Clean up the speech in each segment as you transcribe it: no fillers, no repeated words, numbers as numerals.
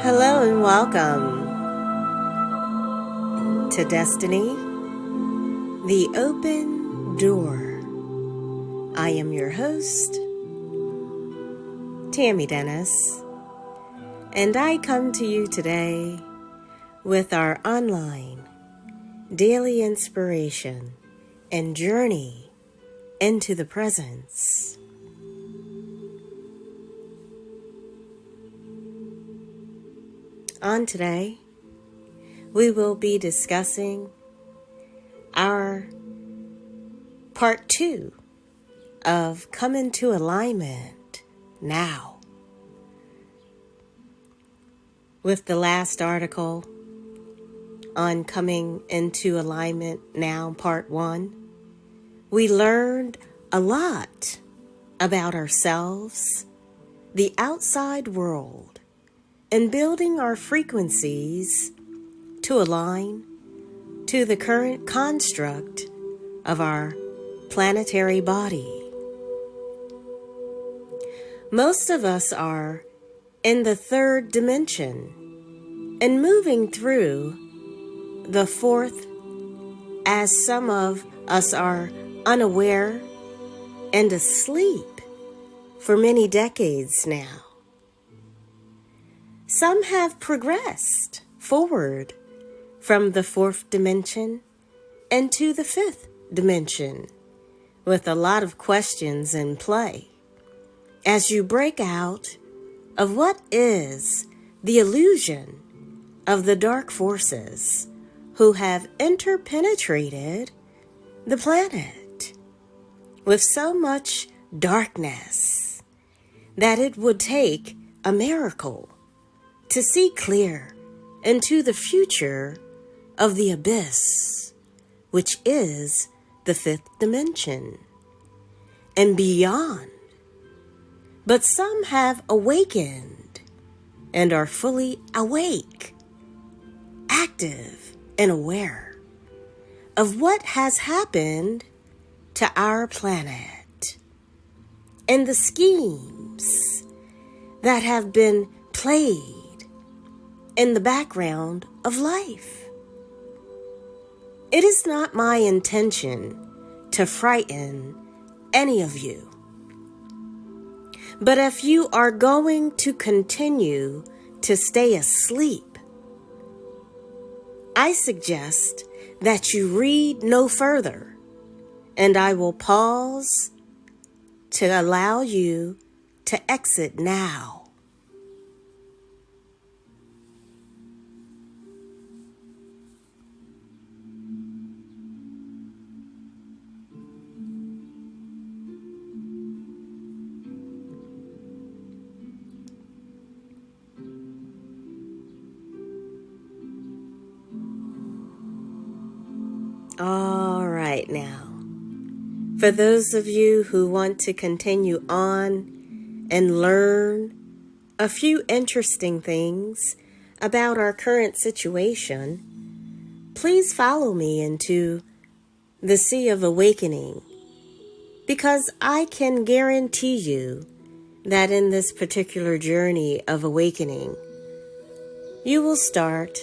Hello and welcome to Destiny, the Open Door. I am your host, Tammy Dennis, and I come to you today with our online daily inspiration and journey into the presence. On today, we will be discussing our part 2 of Come Into Alignment Now. With the last article on Coming Into Alignment Now, part 1, we learned a lot about ourselves, the outside world, and building our frequencies to align to the current construct of our planetary body. Most of us are in the third dimension and moving through the fourth, as some of us are unaware and asleep for many decades now. Some have progressed forward from the fourth dimension into the fifth dimension with a lot of questions in play as you break out of what is the illusion of the dark forces who have interpenetrated the planet with so much darkness that it would take a miracle to see clear into the future of the abyss, which is the fifth dimension and beyond. But some have awakened and are fully awake, active, and aware of what has happened to our planet and the schemes that have been played in the background of life. It is not my intention to frighten any of you. But if you are going to continue to stay asleep, I suggest that you read no further, and I will pause to allow you to exit now. All right now, for those of you who want to continue on and learn a few interesting things about our current situation, please follow me into the Sea of Awakening, because I can guarantee you that in this particular journey of awakening, you will start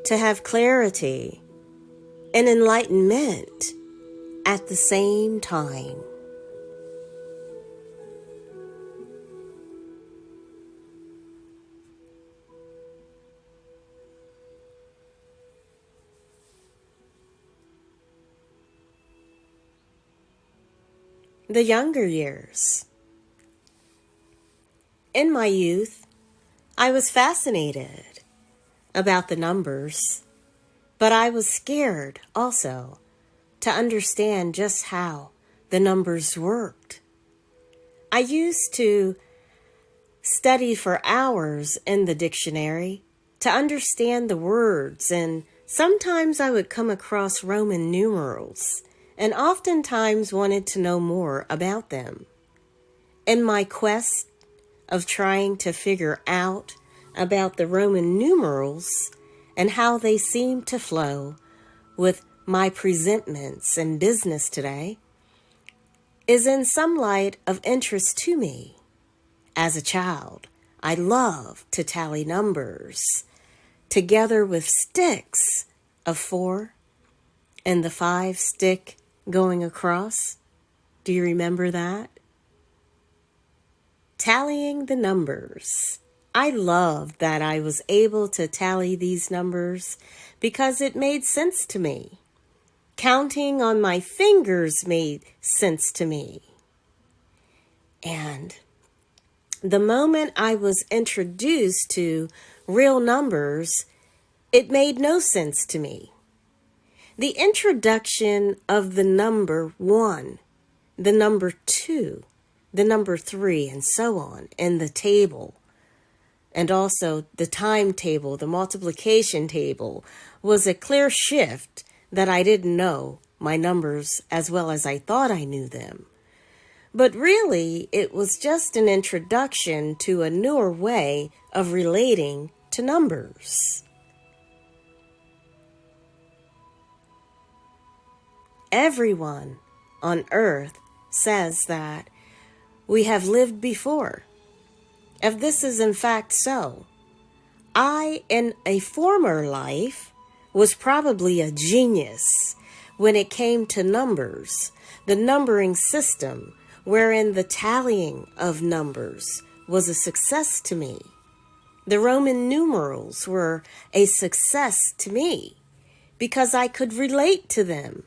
to have clarity and enlightenment at the same time. The younger years. In my youth, I was fascinated about the numbers, but I was scared also to understand just how the numbers worked. I used to study for hours in the dictionary to understand the words, and sometimes I would come across Roman numerals and oftentimes wanted to know more about them. In my quest of trying to figure out about the Roman numerals and how they seem to flow with my presentments in business today, is in some light of interest to me. As a child, I love to tally numbers together with sticks of 4 and the 5 stick going across. Do you remember that? Tallying the numbers. I loved that I was able to tally these numbers because it made sense to me. Counting on my fingers made sense to me. And the moment I was introduced to real numbers, it made no sense to me. The introduction of the number 1, the number 2, the number 3, and so on in the table, and also the timetable, the multiplication table, was a clear shift that I didn't know my numbers as well as I thought I knew them. But really, it was just an introduction to a newer way of relating to numbers. Everyone on earth says that we have lived before. If this is in fact so, I, in a former life, was probably a genius when it came to numbers, the numbering system, wherein the tallying of numbers was a success to me. The Roman numerals were a success to me because I could relate to them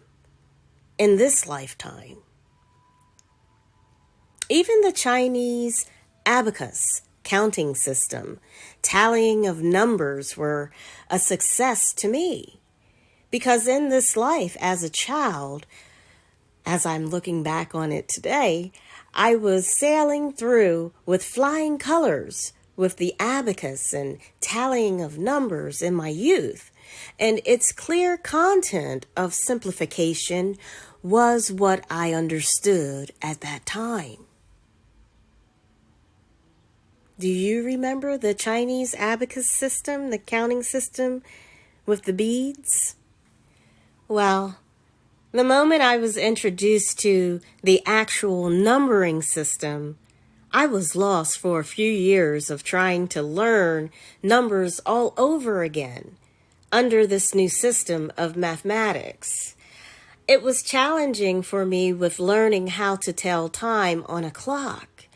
in this lifetime. Even the Chinese abacus counting system, tallying of numbers were a success to me because in this life as a child, as I'm looking back on it today, I was sailing through with flying colors with the abacus and tallying of numbers in my youth, and its clear content of simplification was what I understood at that time. Do you remember the Chinese abacus system, the counting system with the beads? Well, the moment I was introduced to the actual numbering system, I was lost for a few years of trying to learn numbers all over again under this new system of mathematics. It was challenging for me with learning how to tell time on a clock.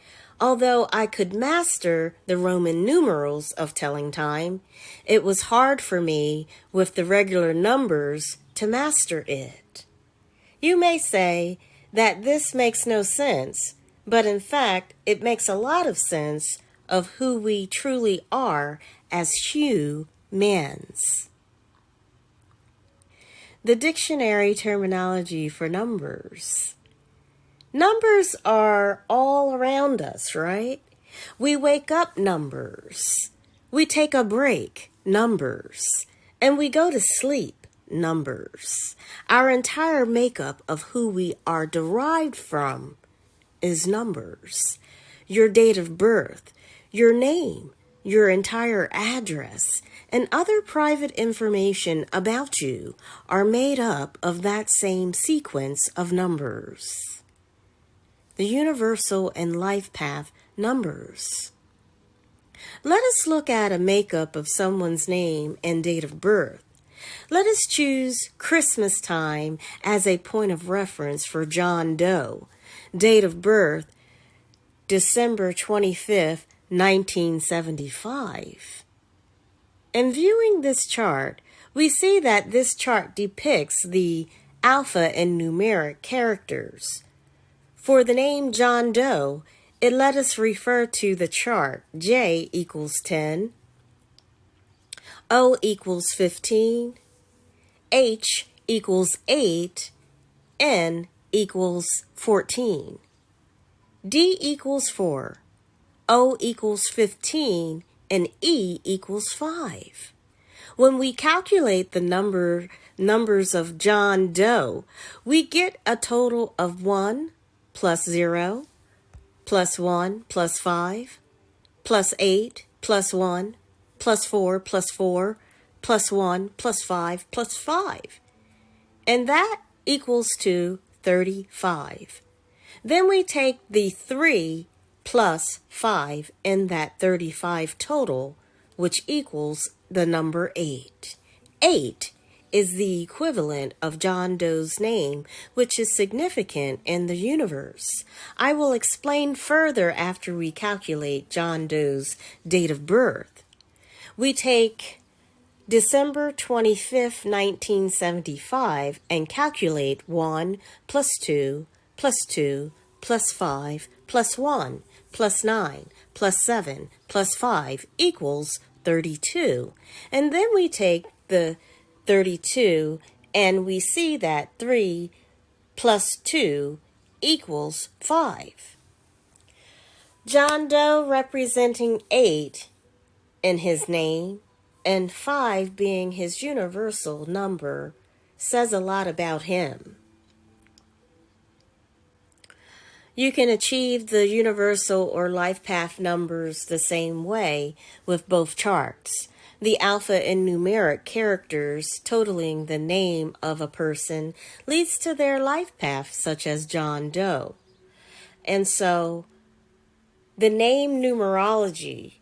Although I could master the Roman numerals of telling time, it was hard for me with the regular numbers to master it. You may say that this makes no sense, but in fact, it makes a lot of sense of who we truly are as humans. The dictionary terminology for numbers. Numbers are all around us, right? We wake up, numbers. We take a break, numbers. And we go to sleep, numbers. Our entire makeup of who we are derived from is numbers. Your date of birth, your name, your entire address, and other private information about you are made up of that same sequence of numbers. The universal and life path numbers. Let us look at a makeup of someone's name and date of birth. Let us choose Christmas time as a point of reference for John Doe. Date of birth, December 25th, 1975. In viewing this chart, we see that this chart depicts the alpha and numeric characters. For the name John Doe, it let us refer to the chart J equals 10, O equals 15, H equals 8, N equals 14, D equals 4, O equals 15, and E equals 5. When we calculate the numbers of John Doe, we get a total of 1 plus 0, plus 1 plus 5, plus 8 plus 1, plus 4 plus 4, plus 1 plus 5 plus 5. And that equals to 35. Then we take the 3 plus 5 in that 35 total, which equals the number 8. 8 is the equivalent of John Doe's name, which is significant in the universe. I will explain further after we calculate John Doe's date of birth. We take December 25th, 1975, and calculate 1 plus 2 plus 2 plus 5 plus 1 plus 9 plus 7 plus 5 equals 32. And then we take the 32 and we see that 3 plus 2 equals 5. John Doe representing 8 in his name and 5 being his universal number says a lot about him. You can achieve the universal or life path numbers the same way with both charts. The alpha and numeric characters totaling the name of a person leads to their life path, such as John Doe. And so the name numerology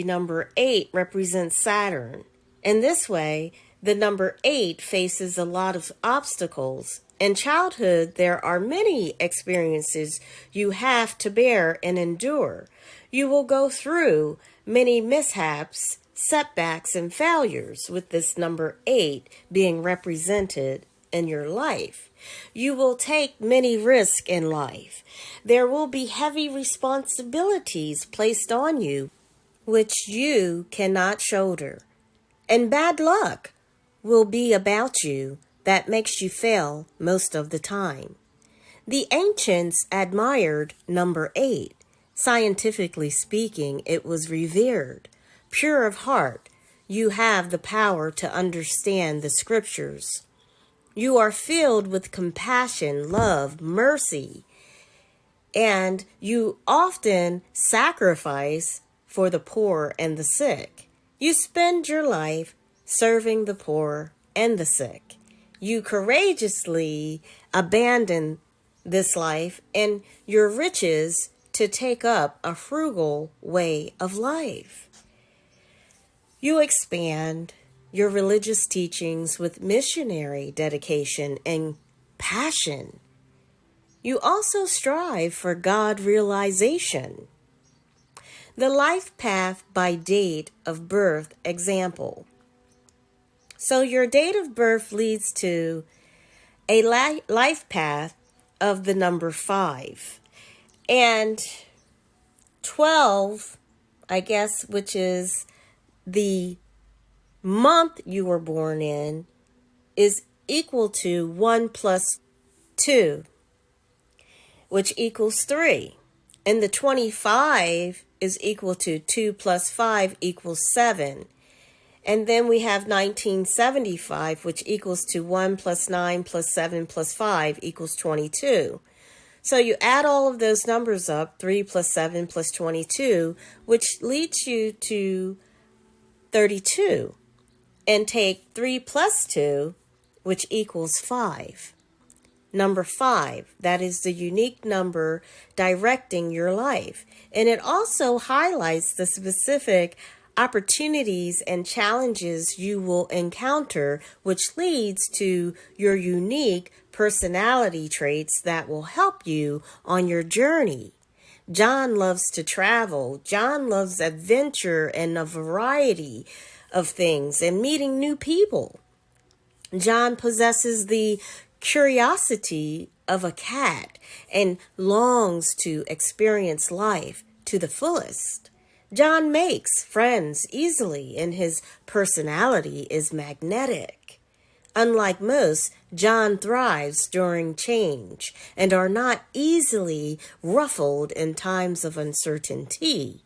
number 8 represents Saturn. In this way, the number 8 faces a lot of obstacles. In childhood, there are many experiences you have to bear and endure. You will go through many mishaps, setbacks, and failures with this number 8 being represented in your life. You will take many risks in life. There will be heavy responsibilities placed on you, which you cannot shoulder. And bad luck will be about you that makes you fail most of the time. The ancients admired number 8. Scientifically speaking, it was revered. Pure of heart, you have the power to understand the scriptures. You are filled with compassion, love, mercy, and you often sacrifice for the poor and the sick. You spend your life serving the poor and the sick. You courageously abandon this life and your riches to take up a frugal way of life. You expand your religious teachings with missionary dedication and passion. You also strive for God realization. The life path by date of birth example. So your date of birth leads to a life path of the number 5. And 12, I guess, which is the month you were born in, is equal to 1 plus 2, which equals 3. And the 25 is equal to 2 plus 5 equals 7. And then we have 1975, which equals to 1 plus 9 plus 7 plus 5 equals 22. So you add all of those numbers up, 3 plus 7 plus 22, which leads you to 32. And take 3 plus 2, which equals 5. Number 5, that is the unique number directing your life. And it also highlights the specific opportunities and challenges you will encounter, which leads to your unique personality traits that will help you on your journey. John loves to travel. John loves adventure and a variety of things and meeting new people. John possesses the curiosity of a cat and longs to experience life to the fullest. John makes friends easily and his personality is magnetic. Unlike most, John thrives during change and are not easily ruffled in times of uncertainty.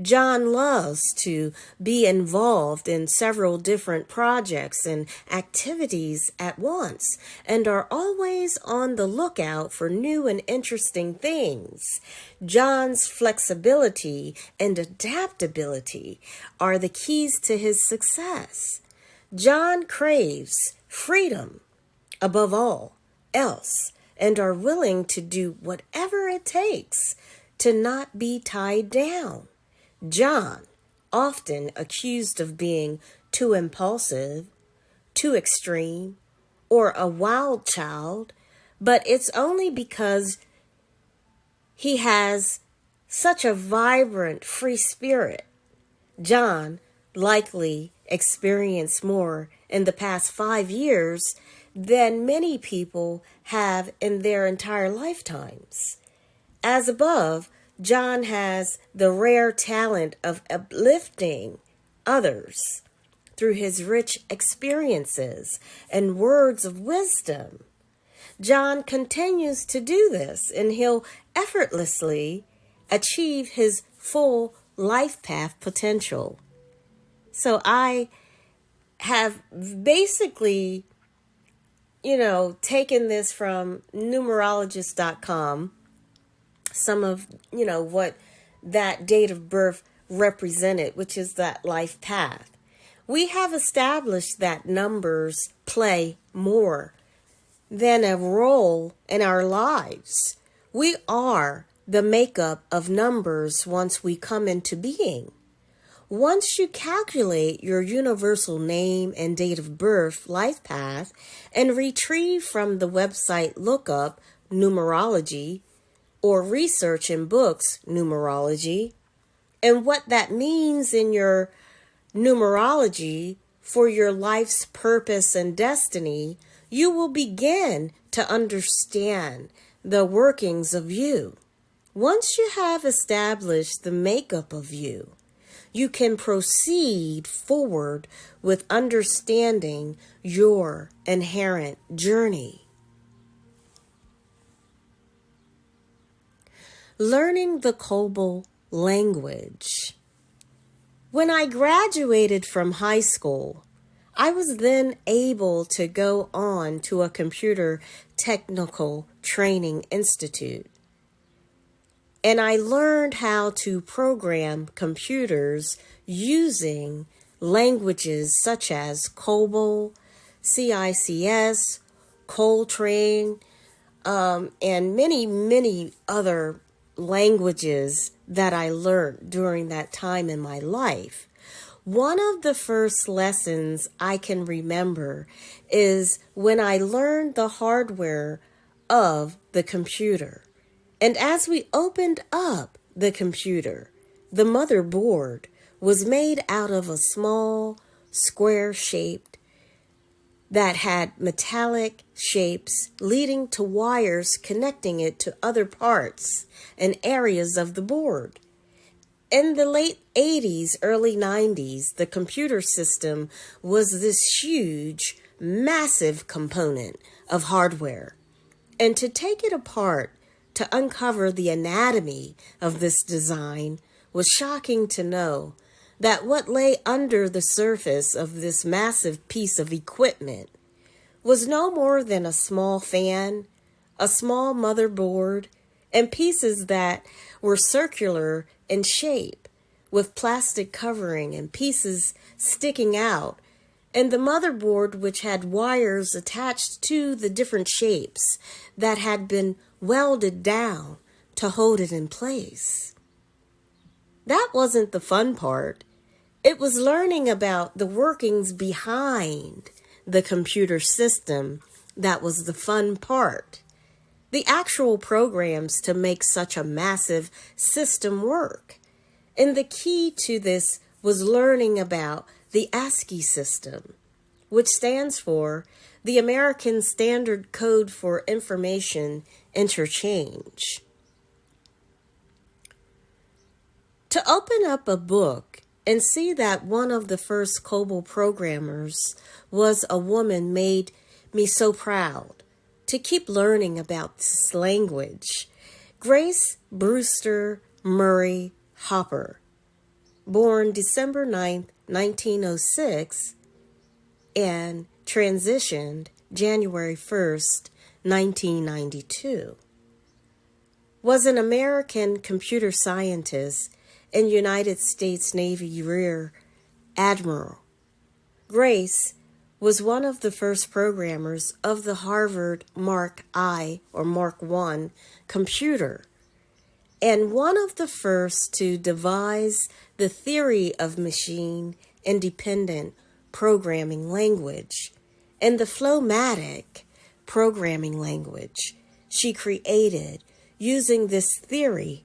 John loves to be involved in several different projects and activities at once and are always on the lookout for new and interesting things. John's flexibility and adaptability are the keys to his success. John craves freedom above all else. and are willing to do whatever it takes to not be tied down. John, often accused of being too impulsive, too extreme, or a wild child, but it's only because he has such a vibrant, free spirit. John likely experienced more in the past 5 years than many people have in their entire lifetimes. As above, John has the rare talent of uplifting others through his rich experiences and words of wisdom. John continues to do this, and he'll effortlessly achieve his full life path potential. So I have basically, taken this from numerologist.com, some of, what that date of birth represented, which is that life path. We have established that numbers play more than a role in our lives. We are the makeup of numbers once we come into being. Once you calculate your universal name and date of birth life path and retrieve from the website lookup numerology or research in books numerology and what that means in your numerology for your life's purpose and destiny, you will begin to understand the workings of you. Once you have established the makeup of you, you can proceed forward with understanding your inherent journey. Learning the Cobol language. When I graduated from high school, I was then able to go on to a computer technical training institute. And I learned how to program computers using languages such as COBOL, CICS, Coltrane, and many, many other languages that I learned during that time in my life. One of the first lessons I can remember is when I learned the hardware of the computer. And as we opened up the computer, the motherboard was made out of a small, square-shaped that had metallic shapes leading to wires connecting it to other parts and areas of the board. In the late 80s, early 90s, the computer system was this huge, massive component of hardware. And to take it apart, to uncover the anatomy of this design was shocking to know that what lay under the surface of this massive piece of equipment was no more than a small fan, a small motherboard, and pieces that were circular in shape with plastic covering and pieces sticking out, and the motherboard which had wires attached to the different shapes that had been welded down to hold it in place. That wasn't the fun part. It was learning about the workings behind the computer system that was the fun part. The actual programs to make such a massive system work. And the key to this was learning about the ASCII system, which stands for the American Standard Code for Information Interchange. To open up a book and see that one of the first COBOL programmers was a woman made me so proud to keep learning about this language. Grace Brewster Murray Hopper, born December 9th, 1906, and transitioned January 1st, 1992, was an American computer scientist and United States Navy Rear Admiral. Grace was one of the first programmers of the Harvard Mark I or Mark I computer, and one of the first to devise the theory of machine-independent programming language and the Flowmatic programming language she created using this theory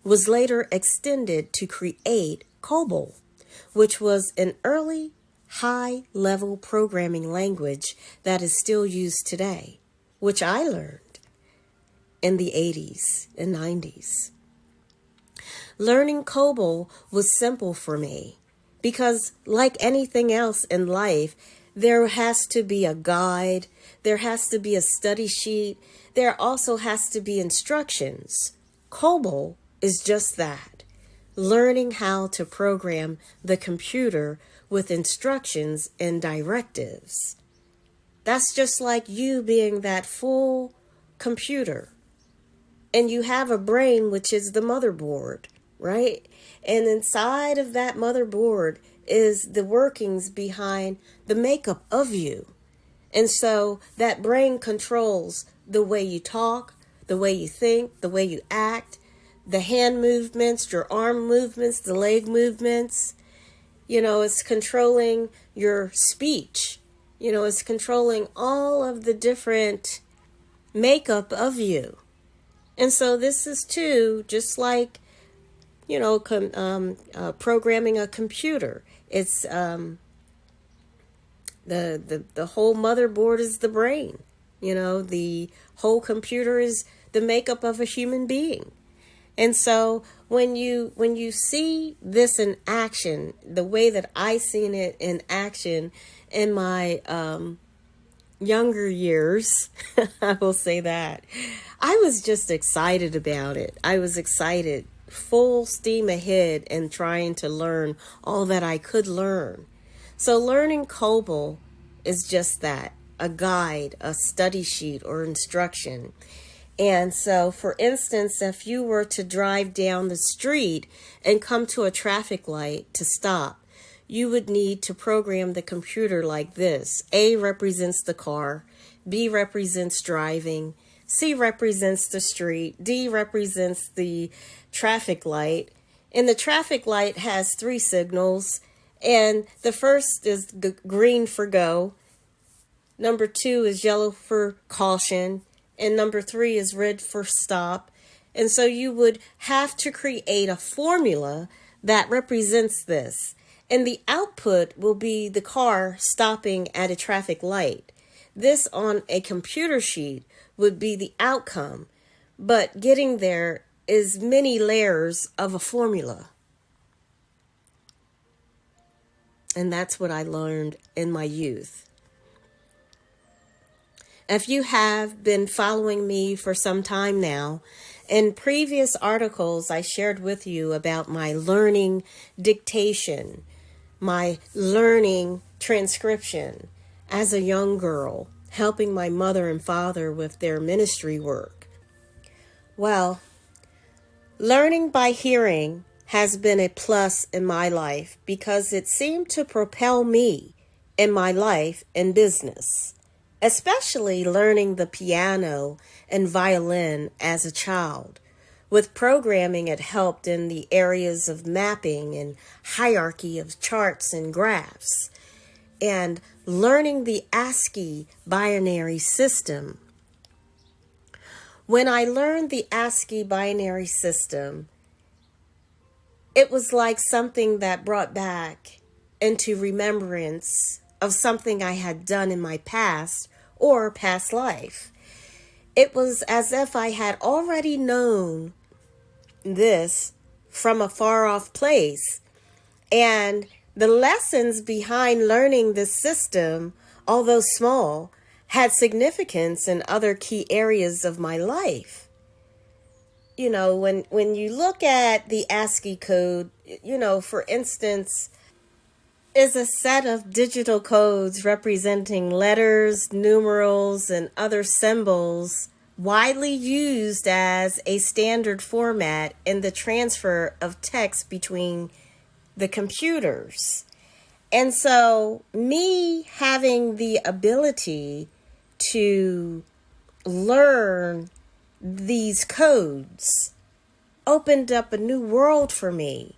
was later extended to create COBOL, which was an early high-level programming language that is still used today, which I learned in the 80s and 90s. Learning COBOL was simple for me because, like anything else in life, there has to be a guide, there has to be a study sheet, there also has to be instructions. COBOL is just that, learning how to program the computer with instructions and directives. That's just like you being that full computer. And you have a brain, which is the motherboard, right? And inside of that motherboard is the workings behind the makeup of you. And so that brain controls the way you talk, the way you think, the way you act, the hand movements, your arm movements, the leg movements. It's controlling your speech. It's controlling all of the different makeup of you. And so this is too, just like, programming a computer. It's the whole motherboard is the brain. The whole computer is the makeup of a human being. And so when you see this in action, the way that I seen it in action in my younger years, I will say that, I was just excited about it. I was excited, full steam ahead, and trying to learn all that I could learn. So learning COBOL is just that, a guide, a study sheet, or instruction. And so, for instance, if you were to drive down the street and come to a traffic light to stop, you would need to program the computer like this. A represents the car, B represents driving, C represents the street, D represents the traffic light. And the traffic light has 3 signals, and the first is green for go, number 2 is yellow for caution, and number 3 is red for stop. And so you would have to create a formula that represents this. And the output will be the car stopping at a traffic light. This on a computer sheet would be the outcome. But getting there is many layers of a formula. And that's what I learned in my youth. If you have been following me for some time now, in previous articles I shared with you about my learning dictation, my learning transcription as a young girl, helping my mother and father with their ministry work. Well, learning by hearing has been a plus in my life because it seemed to propel me in my life and business. Especially learning the piano and violin as a child. With programming, it helped in the areas of mapping and hierarchy of charts and graphs. And learning the ASCII binary system. When I learned the ASCII binary system, it was like something that brought back into remembrance of something I had done in my past or past life. It was as if I had already known this from a far off place. And the lessons behind learning this system, although small, had significance in other key areas of my life. When you look at the ASCII code, for instance, is a set of digital codes representing letters, numerals, and other symbols widely used as a standard format in the transfer of text between the computers. And so me having the ability to learn these codes opened up a new world for me.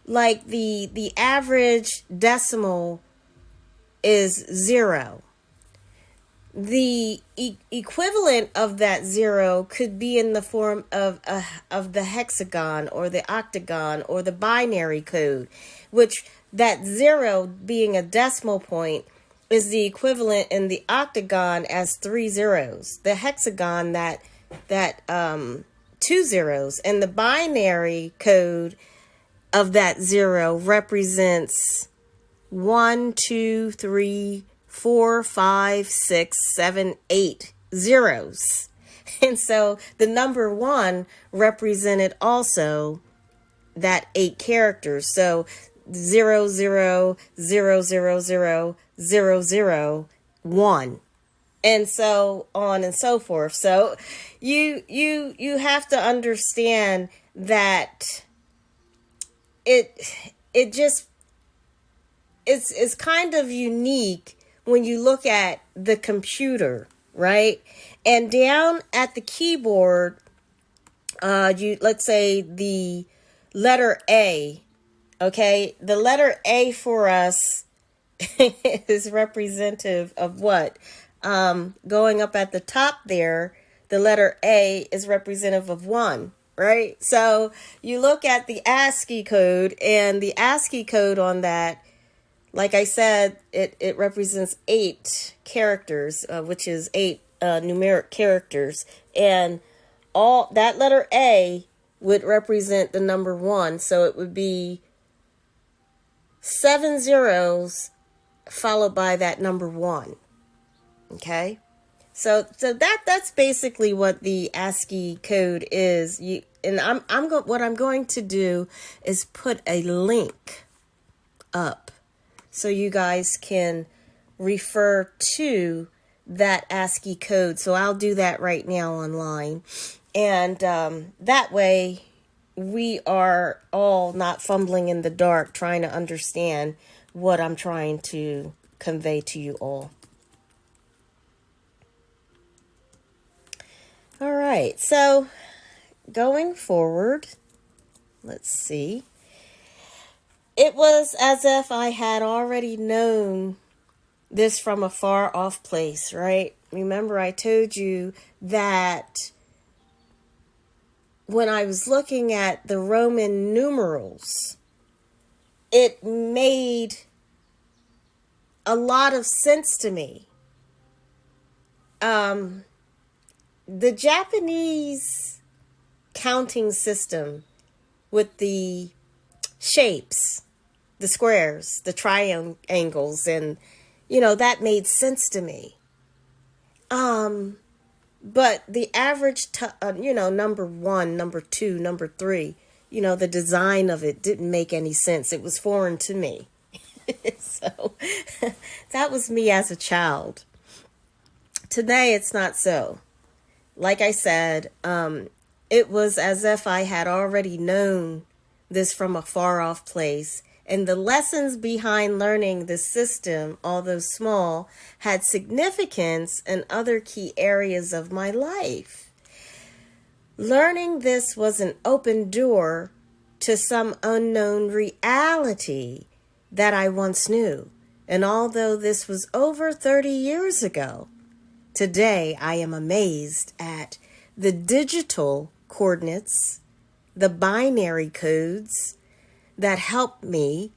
Like the average decimal is 0. The equivalent of that 0 could be in the form of the hexagon or the octagon or the binary code, which that 0 being a decimal point is the equivalent in the octagon as 3 zeros. The hexagon that 2 zeros, and the binary code of that 0 represents 1, 2, 3, 4, 5, 6, 7, 8 zeros. And so the number 1 represented also that 8 characters. So 0, 0, 0, 0, 0, 0, 0, 1. And so on and so forth. So you have to understand that it just it's kind of unique when you look at the computer, right? And down at the keyboard, let's say the letter A, okay? The letter A for us is representative of what? Going up at the top there, the letter A is representative of 1, right? So you look at the ASCII code, and the ASCII code on that, like I said, it represents 8 characters, which is 8 numeric characters. And all that letter A would represent the number 1. So it would be 7 zeros followed by that number 1. Okay? So that's basically what the ASCII code is. What I'm going to do is put a link up so you guys can refer to that ASCII code. So I'll do that right now online. And that way we are all not fumbling in the dark trying to understand what I'm trying to convey to you all. All right, so going forward, let's see. It was as if I had already known this from a far off place, right? Remember, I told you that when I was looking at the Roman numerals, it made a lot of sense to me. The Japanese counting system with the shapes, the squares, the triangles, and, that made sense to me. But the average, number 1, number 2, number 3, the design of it didn't make any sense. It was foreign to me. So that was me as a child. Today, it's not so. Like I said, it was as if I had already known this from a far off place. And the lessons behind learning the system, although small, had significance in other key areas of my life. Learning this was an open door to some unknown reality that I once knew. And although this was over 30 years ago, today I am amazed at the digital coordinates, the binary codes that help me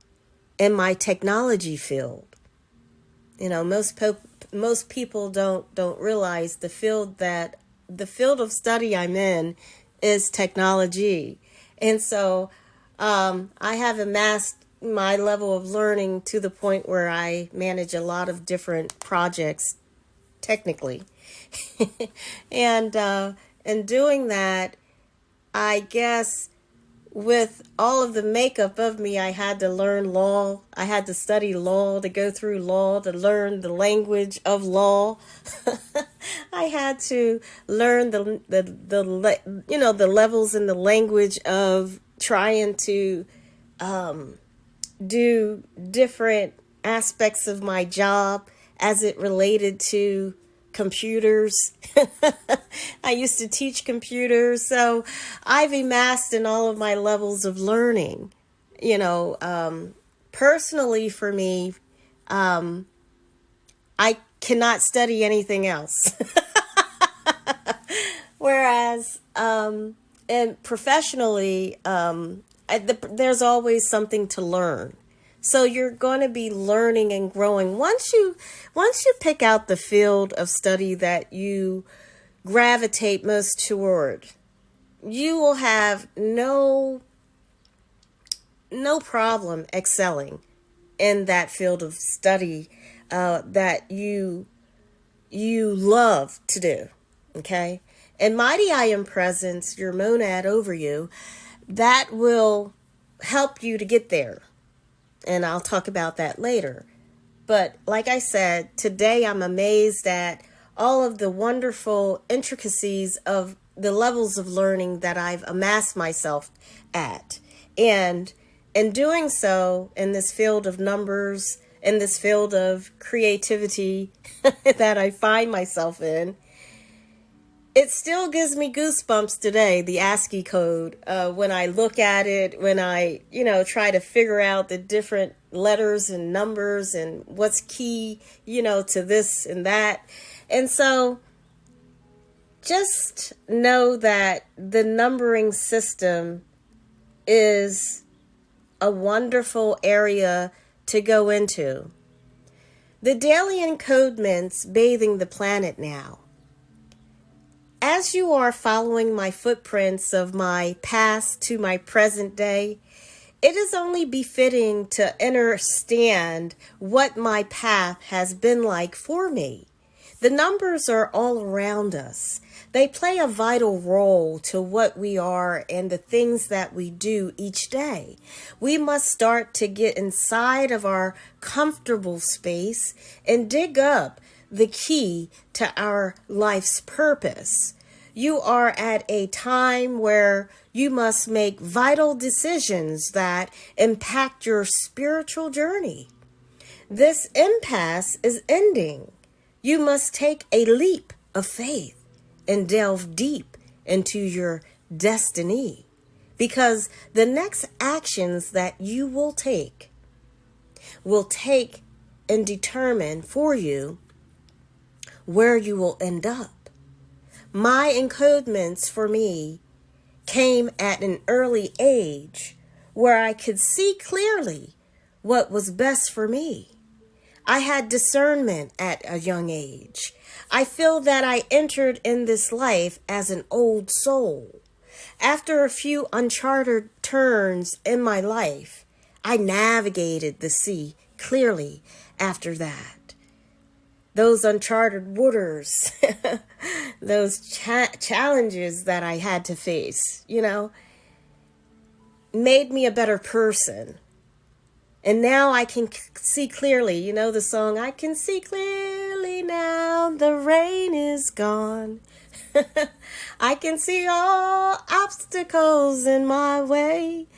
in my technology field. Most people don't realize the field of study I'm in is technology. And so I have amassed my level of learning to the point where I manage a lot of different projects technically. And in doing that, I guess with all of the makeup of me, I had to learn law. I had to study law, to go through law, to learn the language of law. I had to learn the levels in the language of trying to do different aspects of my job as it related to computers. I used to teach computers, so I've amassed in all of my levels of learning. Personally for me, I cannot study anything else. Whereas, and professionally, there's always something to learn. So you're going to be learning and growing. Once you pick out the field of study that you gravitate most toward, you will have no problem excelling in that field of study that you love to do. Okay? And mighty I am presence, your monad over you, that will help you to get there. And I'll talk about that later. But like I said, today I'm amazed at all of the wonderful intricacies of the levels of learning that I've amassed myself at. And in doing so, in this field of numbers, in this field of creativity that I find myself in, it still gives me goosebumps today, the ASCII code, when I look at it, when I, try to figure out the different letters and numbers and what's key, to this and that. And so just know that the numbering system is a wonderful area to go into. The daily encodements bathing the planet now. As you are following my footprints of my past to my present day, it is only befitting to understand what my path has been like for me. The numbers are all around us. They play a vital role to what we are and the things that we do each day. We must start to get inside of our comfortable space and dig up the key to our life's purpose. You are at a time where you must make vital decisions that impact your spiritual journey. This impasse is ending. You must take a leap of faith and delve deep into your destiny, because the next actions that you will take and determine for you where you will end up. My encodements for me came at an early age where I could see clearly what was best for me. I had discernment at a young age. I feel that I entered in this life as an old soul. After a few uncharted turns in my life, I navigated the sea clearly after that. Those uncharted waters, those challenges that I had to face, made me a better person. And now I can see clearly, the song, I can see clearly now, the rain is gone. I can see all obstacles in my way.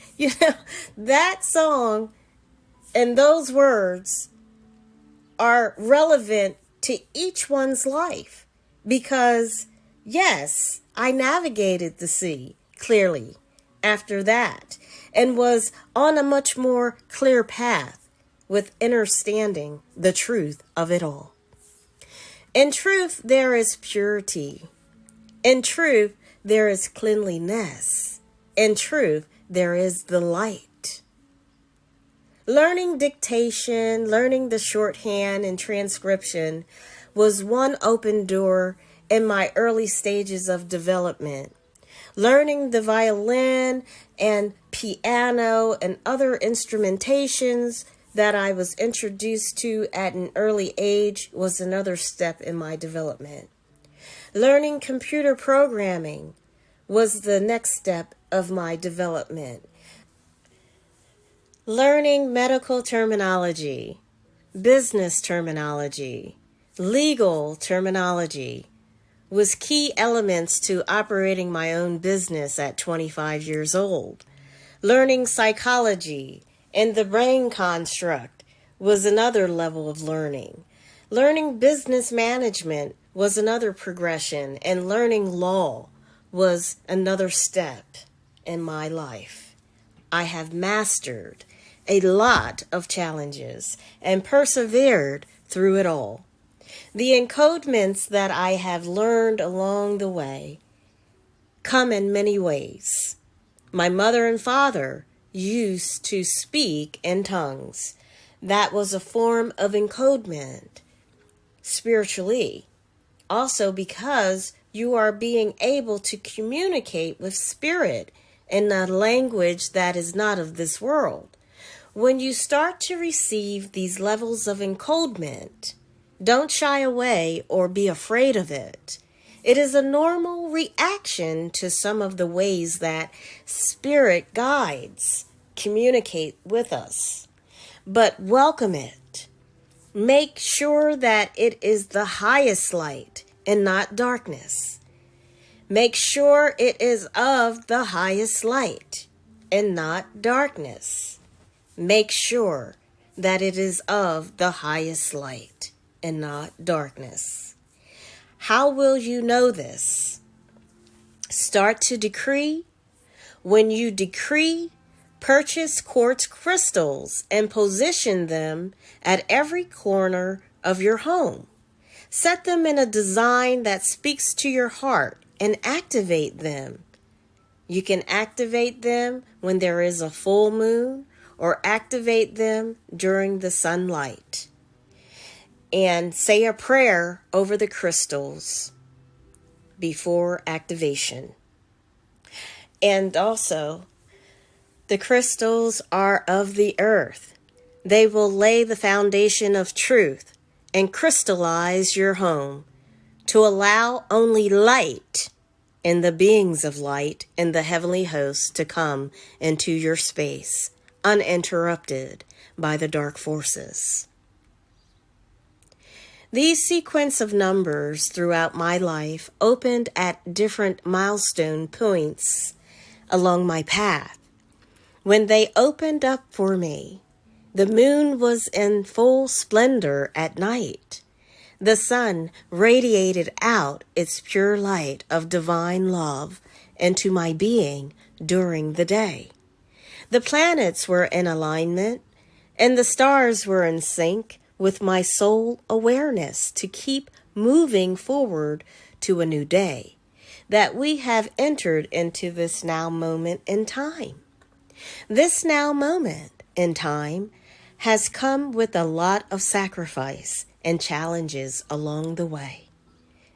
That song and those words are relevant to each one's life, because yes, I navigated the sea clearly after that and was on a much more clear path with understanding the truth of it all. In truth, there is purity. In truth, there is cleanliness. In truth, there is the light. Learning dictation, learning the shorthand and transcription was one open door in my early stages of development. Learning the violin and piano and other instrumentations that I was introduced to at an early age was another step in my development. Learning computer programming was the next step of my development. Learning medical terminology, business terminology, legal terminology was key elements to operating my own business at 25 years old. Learning psychology And the brain construct was another level of learning. Learning business management was another progression, and learning law was another step in my life. I have mastered a lot of challenges and persevered through it all. The encodements that I have learned along the way come in many ways. My mother and father used to speak in tongues. That was a form of encodement spiritually. Also because you are being able to communicate with spirit in a language that is not of this world. When you start to receive these levels of encodement, don't shy away or be afraid of it. It is a normal reaction to some of the ways that spirit guides communicate with us. But welcome it. Make sure that it is the highest light and not darkness. Make sure it is of the highest light and not darkness. Make sure that it is of the highest light and not darkness. How will you know this? Start to decree. When you decree, purchase quartz crystals and position them at every corner of your home. Set them in a design that speaks to your heart and activate them. You can activate them when there is a full moon or activate them during the sunlight. And say a prayer over the crystals before activation. And also, the crystals are of the earth. They will lay the foundation of truth and crystallize your home to allow only light and the beings of light and the heavenly hosts to come into your space, uninterrupted by the dark forces. These sequence of numbers throughout my life opened at different milestone points along my path. When they opened up for me, the moon was in full splendor at night. The sun radiated out its pure light of divine love into my being during the day. The planets were in alignment, and the stars were in sync with my soul awareness to keep moving forward to a new day, that we have entered into this now moment in time. This now moment in time has come with a lot of sacrifice and challenges along the way.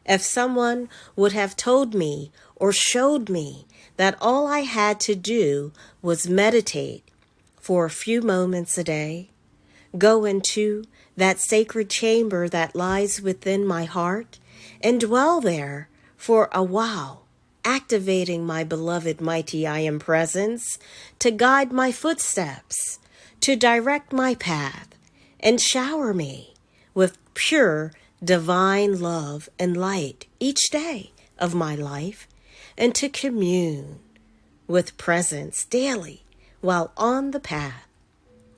If someone would have told me or showed me that all I had to do was meditate for a few moments a day, go into that sacred chamber that lies within my heart and dwell there for a while, activating my beloved mighty I Am presence to guide my footsteps, to direct my path, and shower me with pure divine love and light each day of my life, and to commune with presence daily while on the path,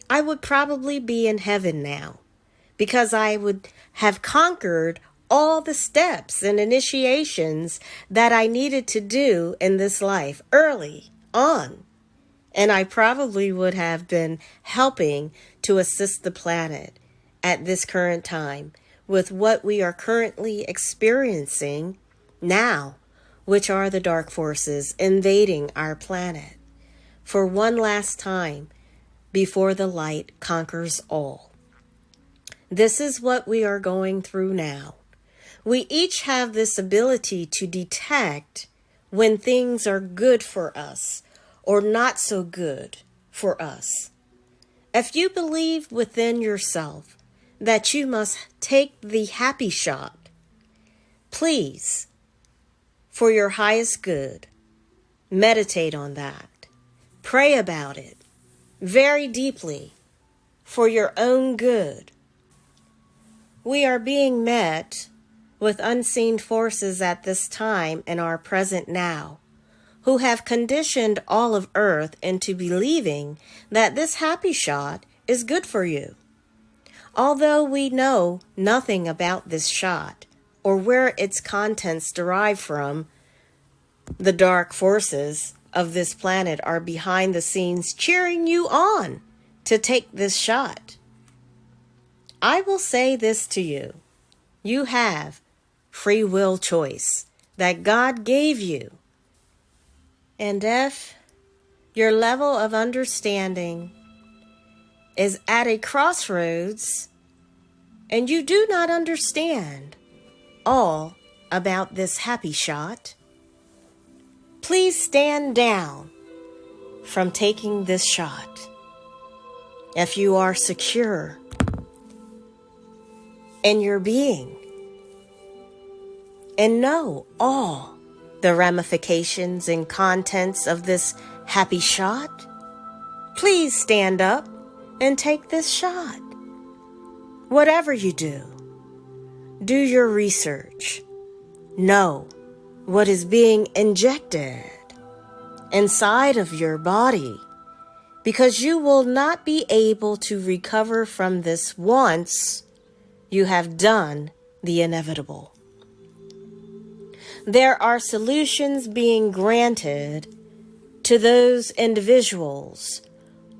I would probably be in heaven now, because I would have conquered all the steps and initiations that I needed to do in this life early on. And I probably would have been helping to assist the planet at this current time with what we are currently experiencing now, which are the dark forces invading our planet for one last time before the light conquers all. This is what we are going through now. We each have this ability to detect when things are good for us or not so good for us. If you believe within yourself that you must take the happy shot, please, for your highest good, meditate on that. Pray about it very deeply for your own good. We are being met with unseen forces at this time in our present now, who have conditioned all of Earth into believing that this happy shot is good for you. Although we know nothing about this shot or where its contents derive from, the dark forces of this planet are behind the scenes cheering you on to take this shot. I will say this to you. You have free will choice that God gave you. And if your level of understanding is at a crossroads and you do not understand all about this happy shot, please stand down from taking this shot. If you are secure in your being and know all the ramifications and contents of this happy shot, please stand up and take this shot. Whatever you do, do your research. Know what is being injected inside of your body, because you will not be able to recover from this once you have done the inevitable. There are solutions being granted to those individuals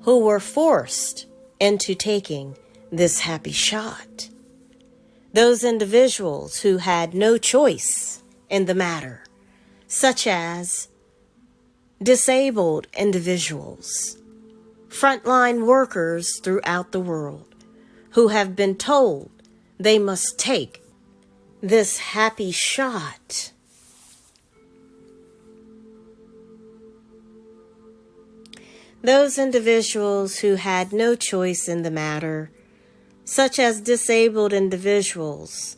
who were forced into taking this happy shot. Those individuals who had no choice in the matter, such as disabled individuals, frontline workers throughout the world who have been told they must take this happy shot. Those individuals who had no choice in the matter, such as disabled individuals,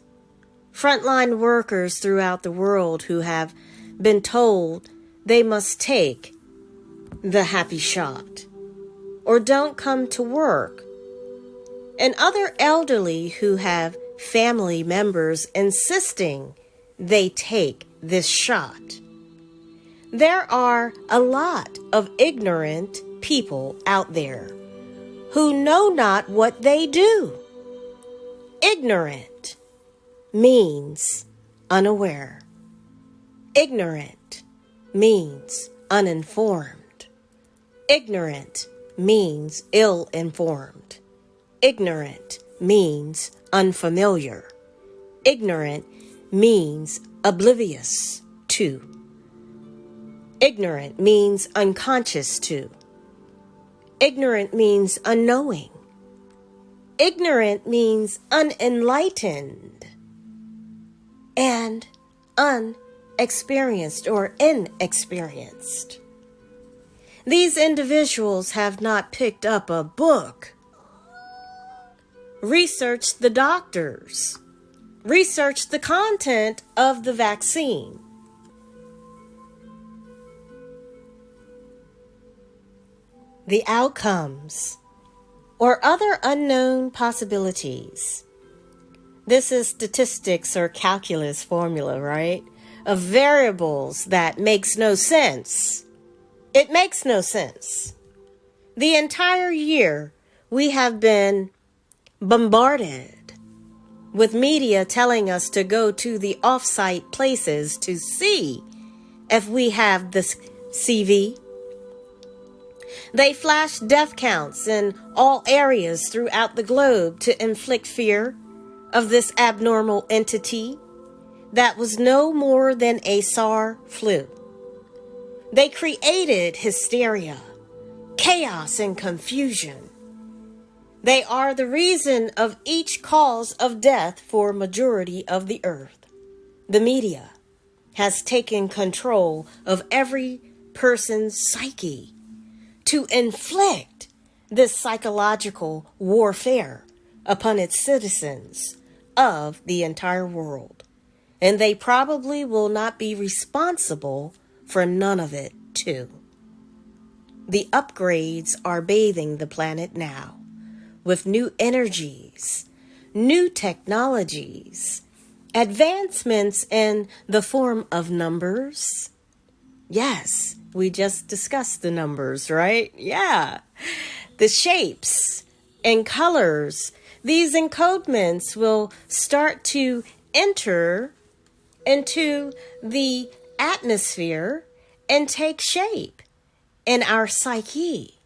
frontline workers throughout the world who have been told they must take the happy shot or don't come to work, and other elderly who have family members insisting they take this shot. There are a lot of ignorant people out there who know not what they do. Ignorant means unaware. Ignorant means uninformed. Ignorant means ill-informed. Ignorant means unfamiliar. Ignorant means oblivious to. Ignorant means unconscious to. Ignorant means unknowing. Ignorant means unenlightened and unexperienced or inexperienced. These individuals have not picked up a book, researched the doctors, researched the content of the vaccine, the outcomes, or other unknown possibilities. This is statistics or calculus formula, right? Of variables that makes no sense. It makes no sense. The entire year, we have been bombarded with media telling us to go to the off-site places to see if we have the CV. They flash death counts in all areas throughout the globe to inflict fear of this abnormal entity that was no more than a SARS flu. They created hysteria, chaos, and confusion. They are the reason of each cause of death for majority of the earth. The media has taken control of every person's psyche to inflict this psychological warfare upon its citizens of the entire world. And they probably will not be responsible for none of it, too. The upgrades are bathing the planet now with new energies, new technologies, advancements in the form of numbers, Yes, we just discussed the numbers, right? Yeah. The shapes and colors. These encodements will start to enter into the atmosphere and take shape in our psyche.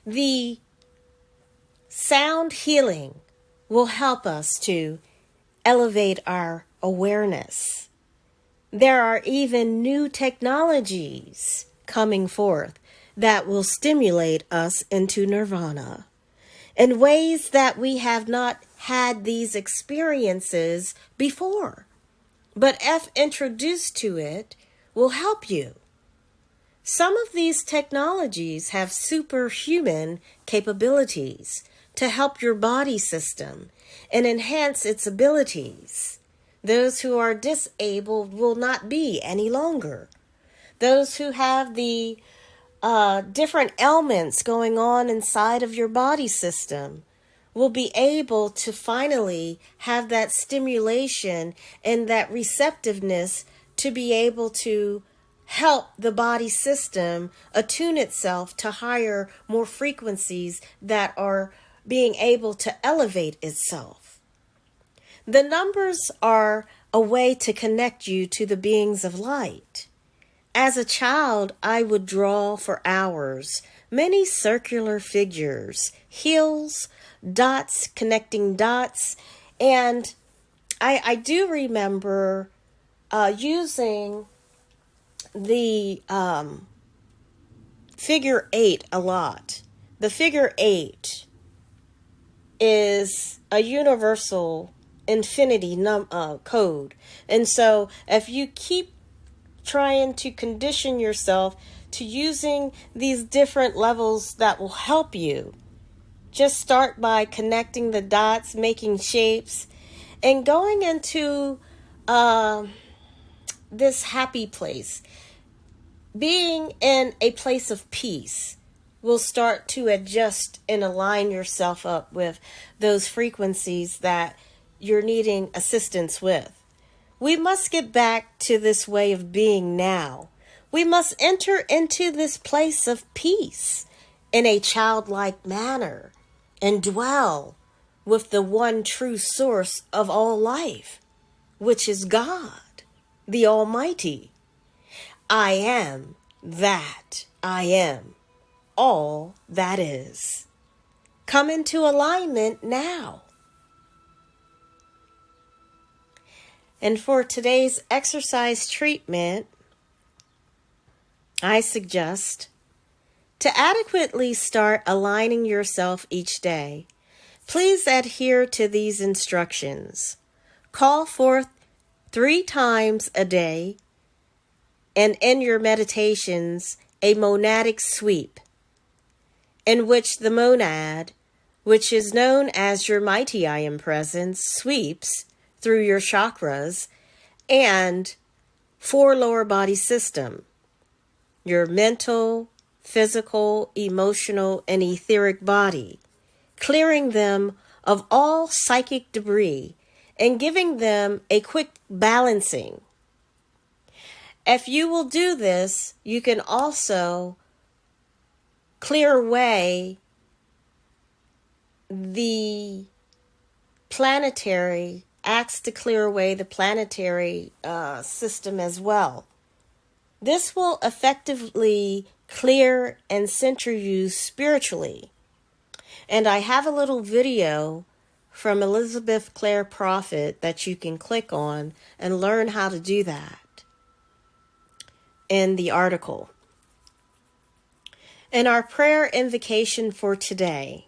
The sound healing will help us to elevate our awareness. There are even new technologies coming forth that will stimulate us into nirvana in ways that we have not had these experiences before. But if introduced to it, will help you. Some of these technologies have superhuman capabilities to help your body system and enhance its abilities. Those who are disabled will not be any longer. Those who have the different ailments going on inside of your body system will be able to finally have that stimulation and that receptiveness to be able to help the body system attune itself to higher, more frequencies that are being able to elevate itself. The numbers are a way to connect you to the beings of light. As a child, I would draw for hours many circular figures, hills, dots, connecting dots, and I do remember using the figure 8 a lot. The figure 8 is a universal infinity code, and so if you keep trying to condition yourself to using these different levels that will help you, just start by connecting the dots, making shapes, and going into this happy place. Being in a place of peace will start to adjust and align yourself up with those frequencies that you're needing assistance with. We must get back to this way of being now. We must enter into this place of peace in a childlike manner and dwell with the one true source of all life, which is God, the Almighty. I am that I am, all that is. Come into alignment now. And for today's exercise treatment, I suggest to adequately start aligning yourself each day. Please adhere to these instructions. Call forth 3 times a day, and in your meditations, a monadic sweep, in which the monad, which is known as your mighty I Am presence, sweeps through your chakras and 4 lower body system, your mental, physical, emotional, and etheric body, clearing them of all psychic debris and giving them a quick balancing. If you will do this, you can also clear away the planetary, acts to clear away the planetary system as well. This will effectively clear and center you spiritually. And I have a little video from Elizabeth Clare Prophet that you can click on and learn how to do that in the article. And our prayer invocation for today.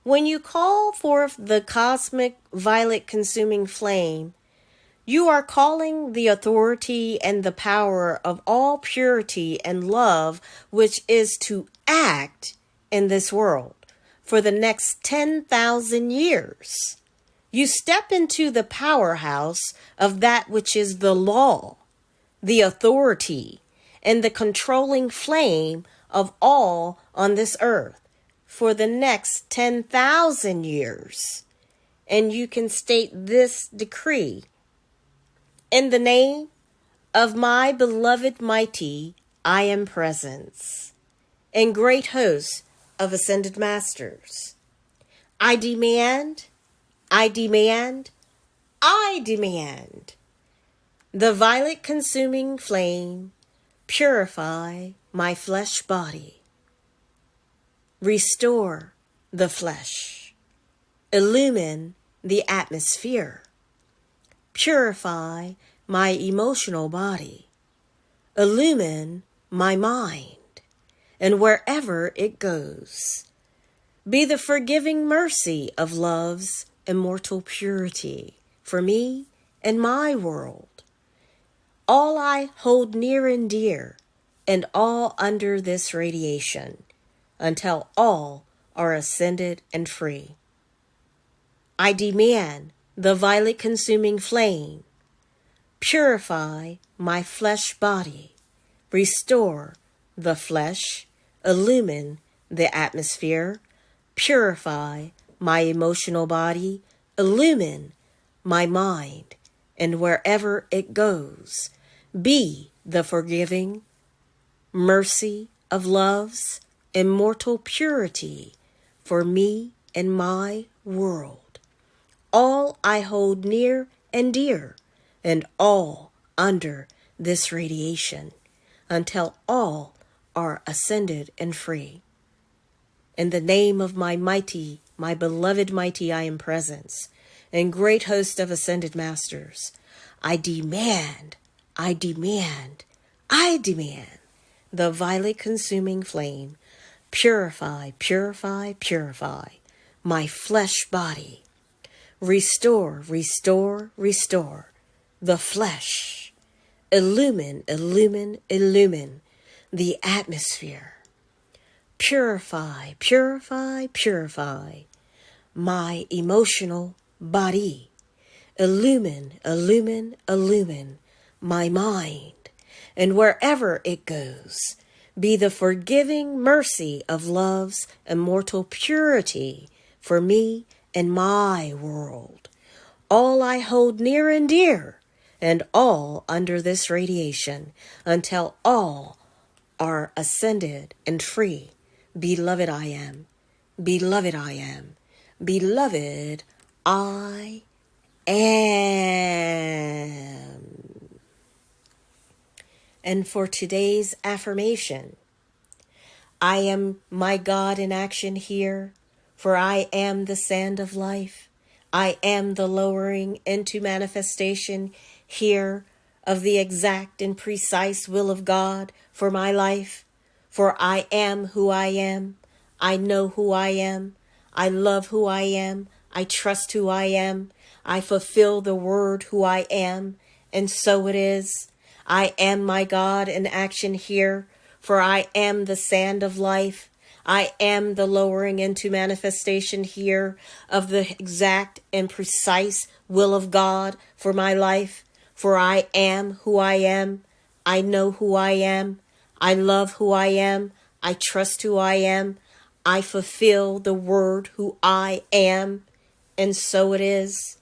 When you call forth the cosmic violet consuming flame, you are calling the authority and the power of all purity and love, which is to act in this world for the next 10,000 years. You step into the powerhouse of that which is the law, the authority, and the controlling flame of all on this earth for the next 10,000 years. And you can state this decree: in the name of my beloved mighty I am presence, and great hosts of ascended masters. I demand, I demand, I demand the violet consuming flame purify my flesh body, restore the flesh, illumine the atmosphere, purify my emotional body, illumine my mind, and wherever it goes, be the forgiving mercy of love's immortal purity for me and my world. All I hold near and dear, and all under this radiation, until all are ascended and free. I demand the violet consuming flame purify my flesh body, restore the flesh, illumine the atmosphere, purify my emotional body, illumine my mind, and wherever it goes, be the forgiving mercy of love's immortal purity for me and my world. All I hold near and dear, and all under this radiation, until all are ascended and free. In the name of my mighty, my beloved mighty I am presence, and great host of ascended masters, I demand, I demand, I demand the violet consuming flame purify, purify, purify my flesh body, restore, restore, restore the flesh, illumine, illumine, illumine the atmosphere, purify, purify, purify my emotional body, illumine, illumine, illumine my mind, and wherever it goes, be the forgiving mercy of love's immortal purity for me and my world. All I hold near and dear, and all under this radiation, until all are ascended and free. Beloved I am, beloved I am, beloved I am. And for today's affirmation, I am my God in action here, for I am the sand of life. I am the lowering into manifestation here of the exact and precise will of God for my life. For I am who I am. I know who I am. I love who I am. I trust who I am. I fulfill the word who I am. And so it is. I am my God in action here, for I am the sand of life. I am the lowering into manifestation here of the exact and precise will of God for my life. For I am who I am. I know who I am. I love who I am. I trust who I am. I fulfill the word who I am. And so it is.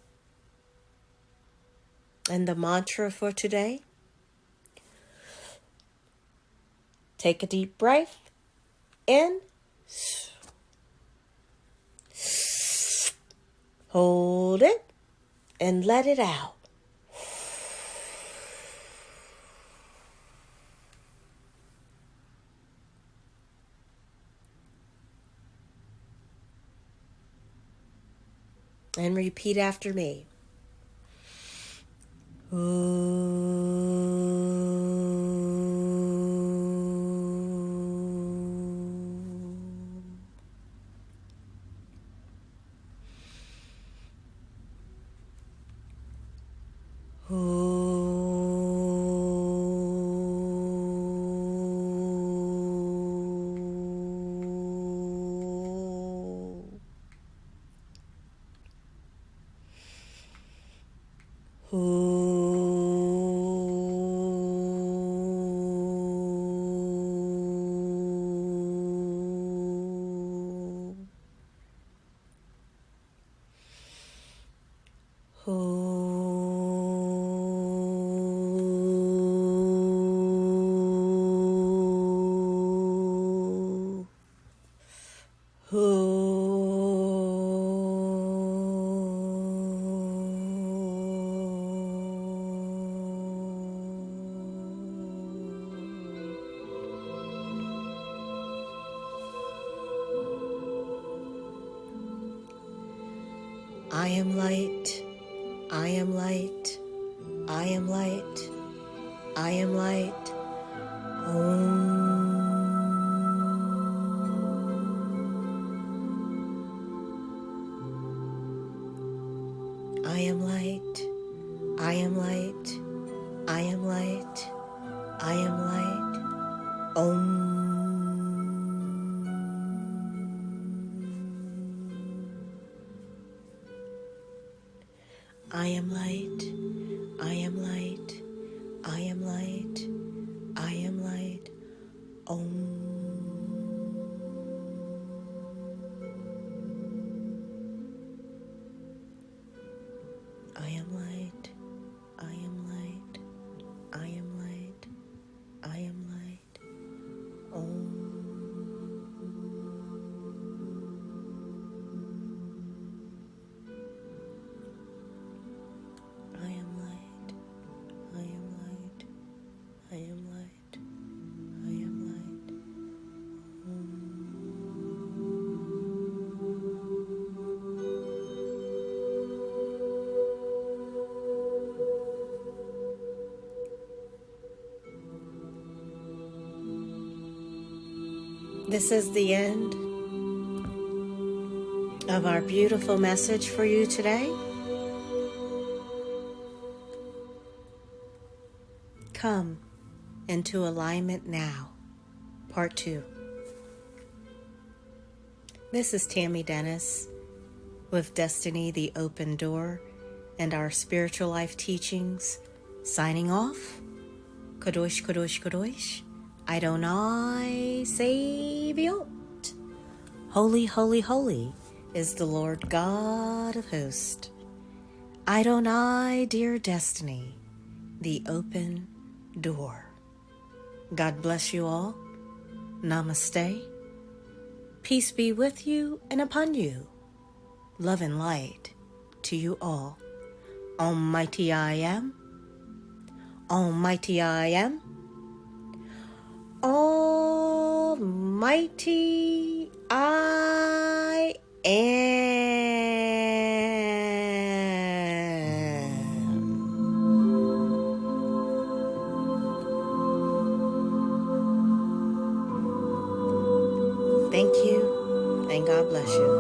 And the mantra for today? Take a deep breath in. Hold it and let it out. And repeat after me. Ooh. I am light, I am light, I am light, I am light. Om. I am light, I am light, I am light, I am light. Om. I am light, I am light, I am light, I am light. Om. I am light, I am light, I am light, I am light. Om. I am light, I am light, I am light, I am light. Om. This is the end of our beautiful message for you today. Come into alignment now, part 2. This is Tammy Dennis with Destiny the Open Door and our spiritual life teachings, signing off. Kadosh, Kadosh, Kadosh. Adonai Saviot. Holy, holy, holy is the Lord God of hosts. Adonai, dear Destiny, the open door. God bless you all. Namaste. Peace be with you and upon you. Love and light to you all. Almighty I am. Almighty I am. Almighty I am. Thank you, and God bless you.